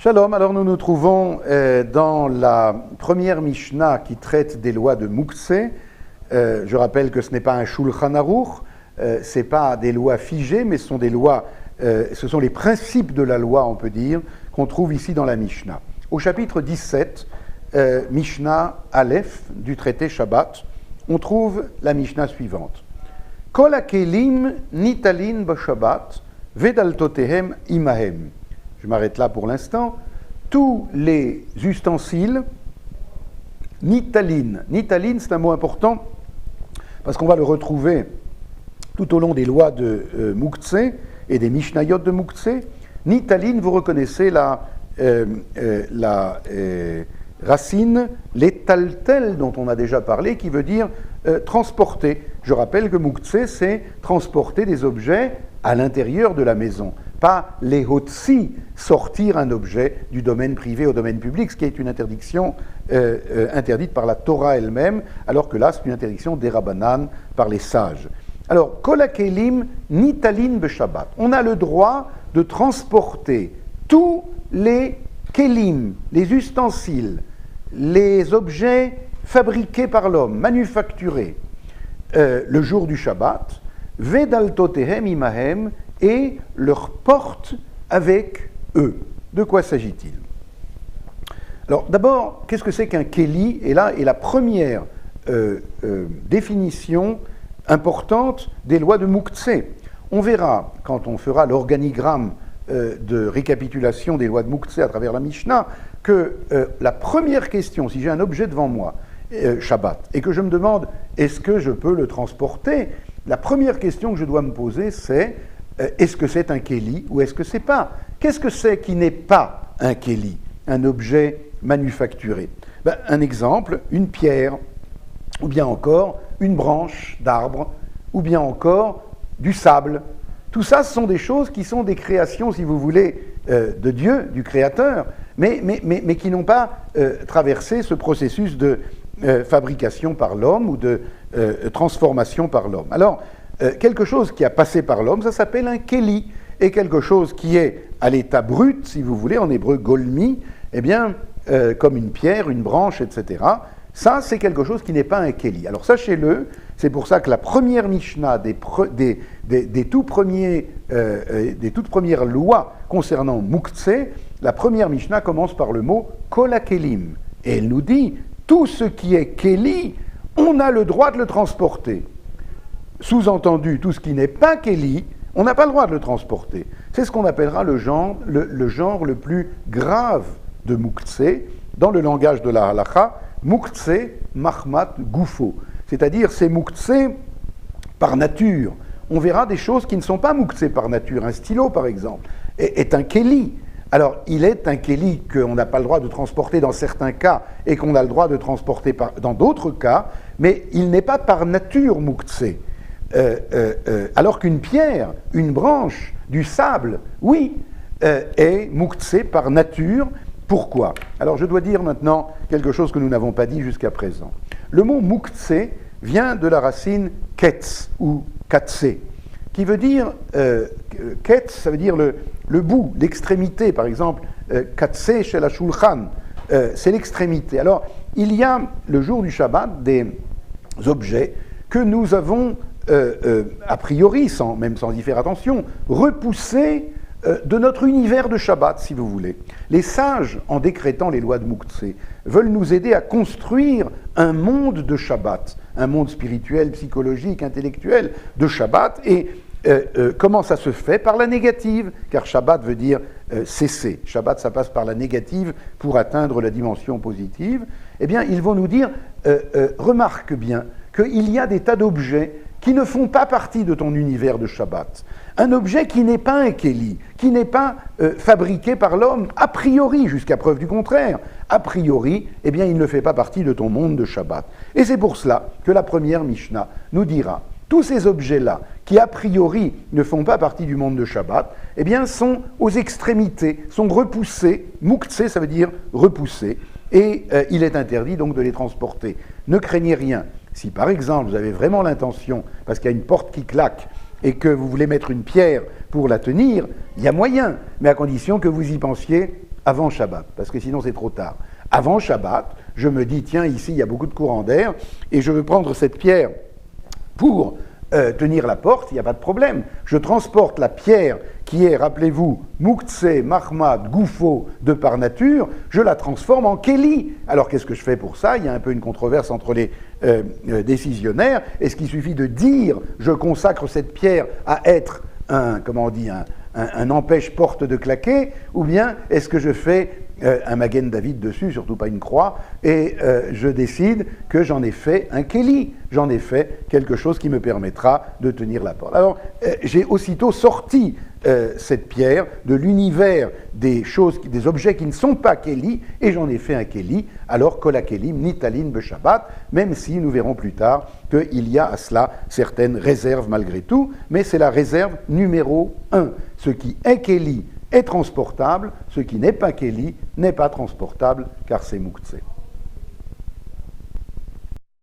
Shalom, alors nous nous trouvons dans la première Mishnah qui traite des lois de Moukse. Je rappelle que ce n'est pas un Shulchan Aruch, ce n'est pas des lois figées, mais ce sont des lois, ce sont les principes de la loi, on peut dire, qu'on trouve ici dans la Mishnah. Au chapitre 17, Mishnah Aleph du traité Shabbat, on trouve la Mishnah suivante. Kol hakelim nitalin b'Shabbat vedaltotehem imahem. Je m'arrête là pour l'instant. Tous les ustensiles, nitalin. Nitalin, c'est un mot important parce qu'on va le retrouver tout au long des lois de Moukse et des Mishnayot de Moukse. Nitalin, vous reconnaissez la racine, l'étaltel dont on a déjà parlé, qui veut dire transporter. Je rappelle que Moukse, c'est transporter des objets à l'intérieur de la maison. Pas les hotsi, sortir un objet du domaine privé au domaine public, ce qui est une interdiction interdite par la Torah elle-même, alors que là, c'est une interdiction des Rabbanan par les sages. Alors, kol hakelim nitalin b'Shabbat. On a le droit de transporter tous les kelim, les ustensiles, les objets fabriqués par l'homme, manufacturés, le jour du Shabbat, vedaltotehem imahem, et leur porte avec eux. De quoi s'agit-il? Alors d'abord, qu'est-ce que c'est qu'un keli? Et là est la première définition importante des lois de Moukse. On verra, quand on fera l'organigramme de récapitulation des lois de Moukse à travers la Mishnah, que la première question, si j'ai un objet devant moi, Shabbat, et que je me demande, est-ce que je peux le transporter? La première question que je dois me poser, c'est est-ce que c'est un keli ou est-ce que c'est pas? Qu'est-ce que c'est qui n'est pas un keli, un objet manufacturé? Un exemple, une pierre, ou bien encore une branche d'arbre, ou bien encore du sable. Tout ça, ce sont des choses qui sont des créations, si vous voulez, de Dieu, du Créateur, mais qui n'ont pas traversé ce processus de fabrication par l'homme ou de transformation par l'homme. Alors, quelque chose qui a passé par l'homme, ça s'appelle un keli, et quelque chose qui est à l'état brut, si vous voulez, en hébreu golmi, eh bien, comme une pierre, une branche, etc., ça, c'est quelque chose qui n'est pas un keli. Alors, sachez-le, c'est pour ça que la première Mishnah des toutes premières lois concernant Moukse, la première Mishnah commence par le mot kol hakelim, et elle nous dit, tout ce qui est keli, on a le droit de le transporter. Sous-entendu, tout ce qui n'est pas keli, on n'a pas le droit de le transporter. C'est ce qu'on appellera le genre le plus grave de Moukse, dans le langage de la halakha, Moukse mahmat goufo. C'est-à-dire, c'est Moukse par nature. On verra des choses qui ne sont pas Moukse par nature. Un stylo, par exemple, est un keli. Alors, il est un keli qu'on n'a pas le droit de transporter dans certains cas et qu'on a le droit de transporter dans d'autres cas, mais il n'est pas par nature Moukse. Alors qu'une pierre, une branche, du sable, oui, est Moukse par nature. Pourquoi? Alors je dois dire maintenant quelque chose que nous n'avons pas dit jusqu'à présent. Le mot Moukse vient de la racine ketz ou katse, qui veut dire, ketz, ça veut dire le bout, l'extrémité, par exemple, katse chez la shulchan, c'est l'extrémité. Alors il y a le jour du Shabbat des objets que nous avons a priori, même sans y faire attention, repoussés de notre univers de Shabbat, si vous voulez. Les sages, en décrétant les lois de Moukse, veulent nous aider à construire un monde de Shabbat, un monde spirituel, psychologique, intellectuel de Shabbat, et comment ça se fait? Par la négative, car Shabbat veut dire cesser. Shabbat, ça passe par la négative pour atteindre la dimension positive. Eh bien, ils vont nous dire, remarque bien, qu'il y a des tas d'objets qui ne font pas partie de ton univers de Shabbat. Un objet qui n'est pas un keli, qui n'est pas fabriqué par l'homme, a priori, jusqu'à preuve du contraire, a priori, eh bien, il ne fait pas partie de ton monde de Shabbat. Et c'est pour cela que la première Mishnah nous dira, tous ces objets-là, qui a priori ne font pas partie du monde de Shabbat, eh bien, sont aux extrémités, sont repoussés. Moukse, ça veut dire repousser, et il est interdit donc de les transporter. Ne craignez rien. Si par exemple vous avez vraiment l'intention, parce qu'il y a une porte qui claque, et que vous voulez mettre une pierre pour la tenir, il y a moyen, mais à condition que vous y pensiez avant Shabbat, parce que sinon c'est trop tard. Avant Shabbat, je me dis, tiens, ici il y a beaucoup de courant d'air, et je veux prendre cette pierre pour tenir la porte, il n'y a pas de problème. Je transporte la pierre qui est, rappelez-vous, Moukhtse, Mahmad, Goufo de par nature, je la transforme en Kéli. Alors qu'est-ce que je fais pour ça? Il y a un peu une controverse entre les décisionnaires. Est-ce qu'il suffit de dire, je consacre cette pierre à être un empêche-porte de claquer, ou bien est-ce que je fais un Magen David dessus, surtout pas une croix, et je décide que j'en ai fait un Kéli, j'en ai fait quelque chose qui me permettra de tenir la porte. Alors, j'ai aussitôt sorti cette pierre de l'univers des objets qui ne sont pas Kéli, et j'en ai fait un Kéli, alors Kol HaKelim Nitalin B'Shabbat, même si nous verrons plus tard qu'il y a à cela certaines réserves malgré tout, mais c'est la réserve numéro 1. Ce qui est Kéli est transportable, ce qui n'est pas Kéli n'est pas transportable, car c'est Moukhtse.